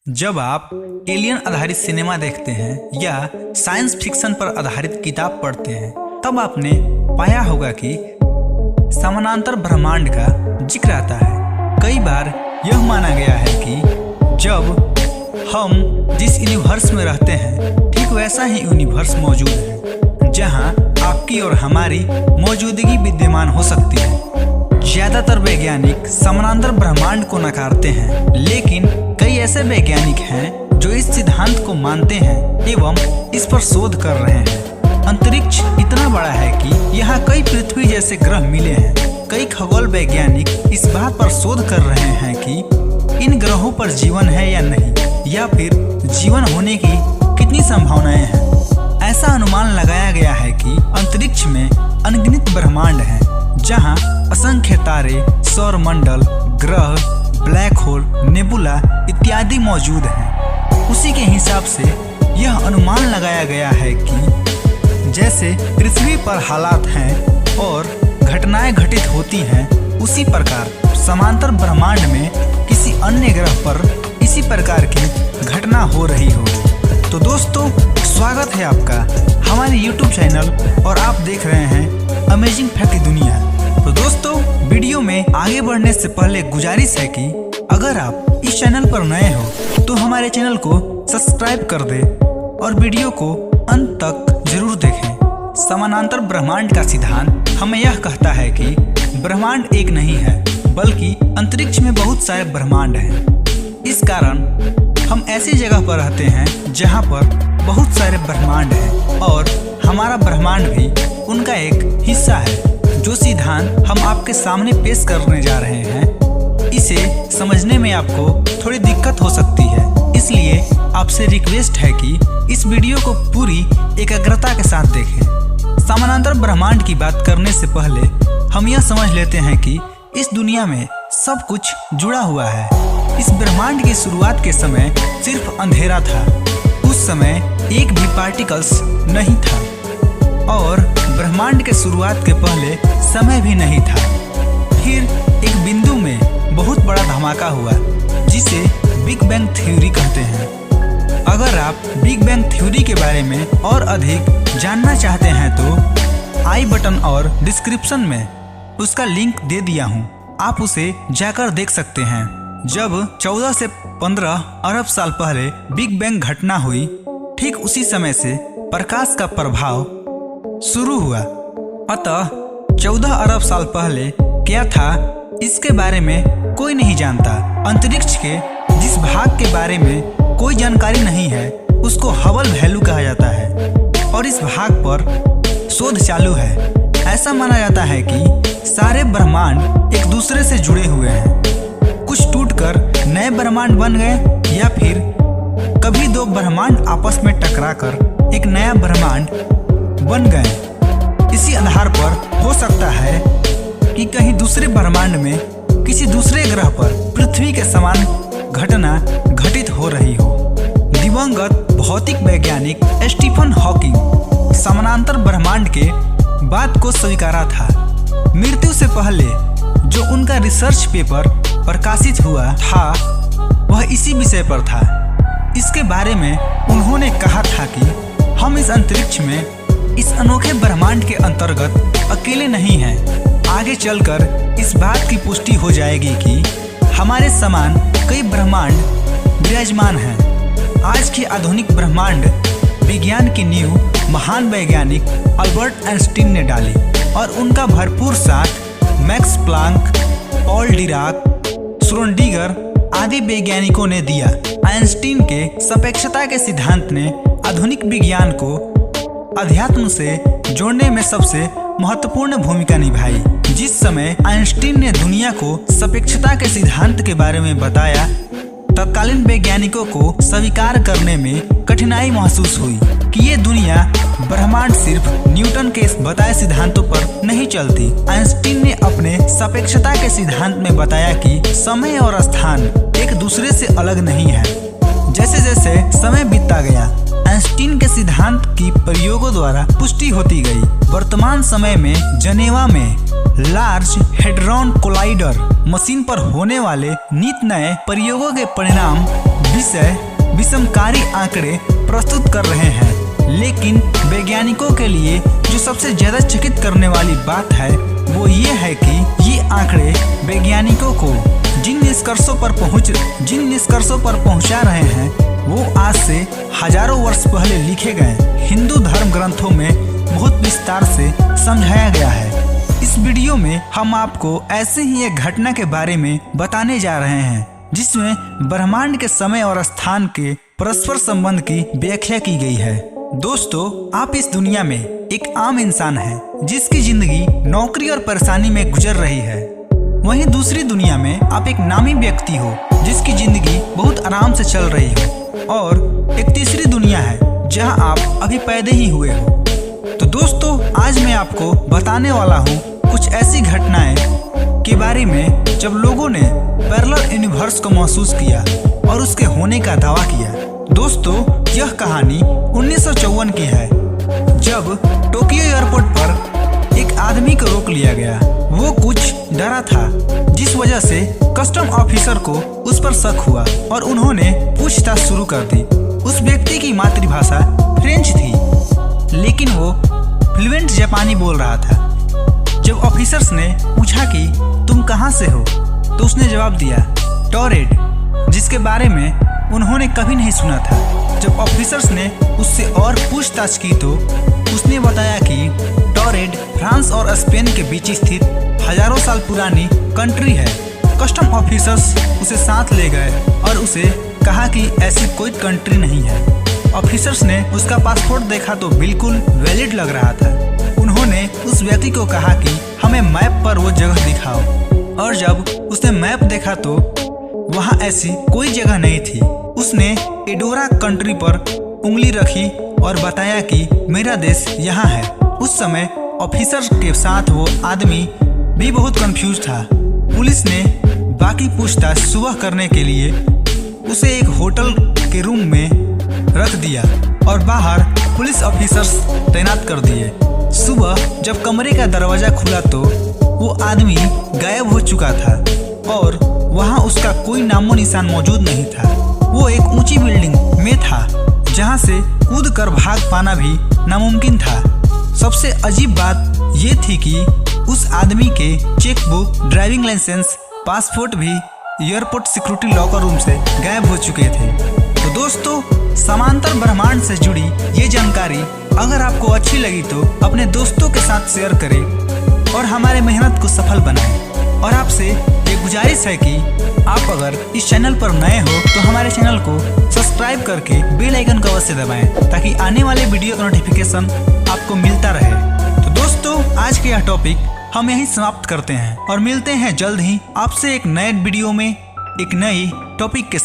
जब आप एलियन आधारित सिनेमा देखते हैं या साइंस फिक्शन पर आधारित किताब पढ़ते हैं तब आपने पाया होगा कि समानांतर ब्रह्मांड का जिक्र आता है। कई बार यह माना गया है कि जब हम जिस यूनिवर्स में रहते हैं ठीक वैसा ही यूनिवर्स मौजूद है जहां आपकी और हमारी मौजूदगी विद्यमान हो सकती है। ज्यादातर वैज्ञानिक समानांतर ब्रह्मांड को नकारते हैं, लेकिन कई ऐसे वैज्ञानिक हैं जो इस सिद्धांत को मानते हैं एवं इस पर शोध कर रहे हैं। अंतरिक्ष इतना बड़ा है कि यहाँ कई पृथ्वी जैसे ग्रह मिले हैं। कई खगोल वैज्ञानिक इस बात पर शोध कर रहे हैं कि इन ग्रहों पर जीवन है या नहीं, या फिर जीवन होने की कितनी संभावनाएं हैं। ऐसा अनुमान लगाया गया है कि अंतरिक्ष में अनगिनत ब्रह्मांड हैं, जहां असंख्य तारे, सौरमंडल, ग्रह, ब्लैक होल, नेबुला इत्यादि मौजूद हैं। उसी के हिसाब से यह अनुमान लगाया गया है कि जैसे पृथ्वी पर हालात हैं और घटनाएं घटित होती हैं, उसी प्रकार समांतर ब्रह्मांड में किसी अन्य ग्रह पर इसी प्रकार की घटना हो रही हो। तो दोस्तों, स्वागत है आपका हमारे YouTube चैनल और आप देख रहे हैं अमेजिंग फैक्ट की दुनिया। तो दोस्तों, वीडियो में आगे बढ़ने से पहले गुजारिश है कि अगर आप इस चैनल पर नए हो तो हमारे चैनल को सब्सक्राइब कर दे और वीडियो को अंत तक जरूर देखें। समानांतर ब्रह्मांड का सिद्धांत हमें यह कहता है कि ब्रह्मांड एक नहीं है, बल्कि अंतरिक्ष में बहुत सारे ब्रह्मांड हैं। इस कारण हम ऐसी जगह पर रहते हैं जहां पर बहुत सारे ब्रह्मांड हैं और हमारा ब्रह्मांड भी उनका एक हिस्सा है। जो सिद्धांत हम आपके सामने पेश करने जा रहे हैं, इसे समझने में आपको थोड़ी दिक्कत हो सकती है, इसलिए आपसे रिक्वेस्ट है कि इस वीडियो को पूरी एकाग्रता के साथ देखें। समानांतर ब्रह्मांड की बात करने से पहले हम यह समझ लेते हैं कि इस दुनिया में सब कुछ जुड़ा हुआ है। इस ब्रह्मांड की शुरुआत के समय सिर्फ अंधेरा था। उस समय एक भी पार्टिकल्स नहीं था और ब्रह्मांड के शुरुआत के पहले समय भी नहीं था। फिर एक बिंदु में बहुत बड़ा धमाका हुआ जिसे बिग बैंग थ्योरी कहते हैं। अगर आप बिग बैंग थ्योरी के बारे में और अधिक जानना चाहते हैं तो आई बटन और डिस्क्रिप्शन में उसका लिंक दे दिया हूँ, आप उसे जाकर देख सकते हैं। जब 14 से 15 अरब साल पहले बिग बैंग घटना हुई, ठीक उसी समय से प्रकाश का प्रभाव शुरू हुआ। अतः 14 अरब साल पहले क्या था इसके बारे में कोई नहीं जानता। अंतरिक्ष के जिस भाग के बारे में कोई जानकारी नहीं है उसको हबल वैल्यू कहा जाता है और इस भाग पर शोध चालू है। ऐसा माना जाता है कि सारे ब्रह्मांड एक दूसरे से जुड़े हुए हैं। कुछ टूटकर नए ब्रह्मांड बन गए या फिर कभी दो ब्रह्मांड आपस में टकराकर एक नया ब्रह्मांड बन गए। इसी आधार पर हो सकता है कि कहीं दूसरे ब्रह्मांड में किसी दूसरे ग्रह पर पृथ्वी के समान घटना घटित हो रही हो। दिवंगत भौतिक वैज्ञानिक स्टीफन हॉकिंग समानांतर ब्रह्मांड के बात को स्वीकारा था। मृत्यु से पहले जो उनका रिसर्च पेपर प्रकाशित हुआ था वह इसी विषय पर था। इसके बारे में उन्होंने कहा था कि हम इस अंतरिक्ष में इस अनोखे ब्रह्मांड के अंतर्गत अकेले नहीं हैं। आगे चलकर इस बात की पुष्टि हो जाएगी कि हमारे समान कई ब्रह्मांड विराजमान हैं। आज के आधुनिक ब्रह्मांड विज्ञान की नींव महान वैज्ञानिक अल्बर्ट आइंस्टीन ने डाली और उनका भरपूर साथ max Planck, Paul Dirac, Schrodinger आदि वैज्ञानिकों ने दिया। आइंस्टीन के सापेक्षता के सिद्धांत ने आधुनिक विज्ञान को अध्यात्म से जोड़ने में सबसे महत्वपूर्ण भूमिका निभाई। जिस समय आइंस्टीन ने दुनिया को सापेक्षता के सिद्धांत के बारे में बताया, तत्कालीन वैज्ञानिकों को स्वीकार करने में कठिनाई महसूस हुई कि ये दुनिया ब्रह्मांड सिर्फ न्यूटन के बताए सिद्धांतों पर नहीं चलती। आइंस्टीन ने अपने सापेक्षता के सिद्धांत में बताया कि समय और स्थान एक दूसरे से अलग नहीं है। जैसे जैसे समय बीतता गया, आइंस्टीन के सिद्धांत की प्रयोगों द्वारा पुष्टि होती गई। वर्तमान समय में जनेवा में लार्ज हेड्रॉन कोलाइडर मशीन पर होने वाले नित नए प्रयोगों के परिणाम विषय विषमकारी आंकड़े प्रस्तुत कर रहे हैं, लेकिन वैज्ञानिकों के लिए जो सबसे ज्यादा चकित करने वाली बात है वो ये है कि ये आंकड़े वैज्ञानिकों को जिन निष्कर्षों पर पहुंचा रहे हैं वो आज से हजारों वर्ष पहले लिखे गए हिंदू धर्म ग्रंथों में बहुत विस्तार से समझाया गया है। इस वीडियो में हम आपको ऐसे ही एक घटना के बारे में बताने जा रहे हैं जिसमें ब्रह्मांड के समय और स्थान के परस्पर संबंध की व्याख्या की गई है। दोस्तों, आप इस दुनिया में एक आम इंसान हैं जिसकी जिंदगी नौकरी और परेशानी में गुजर रही है। वहीं दूसरी दुनिया में आप एक नामी व्यक्ति हो जिसकी जिंदगी बहुत आराम से चल रही हो, और एक तीसरी दुनिया है जहां आप अभी पैदा ही हुए हो। तो दोस्तों, आज मैं आपको बताने वाला हूं कुछ ऐसी घटनाएं के बारे में जब लोगों ने पैरेलल यूनिवर्स को महसूस किया और उसके होने का दावा किया। दोस्तों, यह कहानी 1954 की है जब टोक्यो एयरपोर्ट पर एक आदमी को रोक लिया गया। वो कुछ डरा था जिस वजह से कस्टम ऑफिसर को उस पर शक हुआ और उन्होंने पूछताछ शुरू कर दी। उस व्यक्ति की मातृभाषा फ्रेंच थी लेकिन वो फ्लुएंट जापानी बोल रहा था। जब ऑफिसर्स ने पूछा कि तुम कहां से हो तो उसने जवाब दिया टोरेड, जिसके बारे में उन्होंने कभी नहीं सुना था। जब ऑफिसर्स ने उससे और पूछताछ की तो उसने बताया कि टोरेड फ्रांस और स्पेन के बीच स्थित हजारों साल पुरानी कंट्री है। कस्टम ऑफिसर्स उसे साथ ले गए और उसे कहा कि ऐसी कोई कंट्री नहीं है। ऑफिसर्स ने उसका पासपोर्ट देखा तो बिल्कुल वैलिड लग रहा था। उन्होंने उस व्यक्ति को कहा कि हमें मैप पर वो जगह दिखाओ, और जब उसने मैप देखा तो वहाँ ऐसी कोई जगह नहीं थी। उसने एडोरा कंट्री पर उंगली रखी और बताया कि मेरा देश यहाँ है। उस समय ऑफिसर के साथ वो आदमी भी बहुत कंफ्यूज था। पुलिस ने बाकी पूछताछ सुबह करने के लिए उसे एक होटल के रूम में रख दिया और बाहर पुलिस ऑफिसर्स तैनात कर दिए। सुबह जब कमरे का दरवाजा खुला तो वो आदमी गायब हो चुका था और वहाँ उसका कोई नामो निशान मौजूद नहीं था। वो एक ऊंची बिल्डिंग में था जहाँ से कूद कर भाग पाना भी नामुमकिन था। सबसे अजीब बात ये थी कि उस आदमी के चेकबुक, ड्राइविंग लाइसेंस, पासपोर्ट भी एयरपोर्ट सिक्योरिटी लॉकर रूम से गायब हो चुके थे। तो दोस्तों, समांतर ब्रह्मांड से जुड़ी ये जानकारी अगर आपको अच्छी लगी तो अपने दोस्तों के साथ शेयर करें और हमारे मेहनत को सफल बनाएं। और आपसे ये गुजारिश है कि आप अगर इस चैनल पर नए हो तो हमारे चैनल को सब्सक्राइब करके बेल आइकन को अवश्य दबाएं ताकि आने वाले वीडियो का नोटिफिकेशन आपको मिलता रहे। तो दोस्तों, आज के यह टॉपिक हम यहीं समाप्त करते हैं और मिलते हैं जल्द ही आपसे एक नए वीडियो में एक नई टॉपिक के साथ।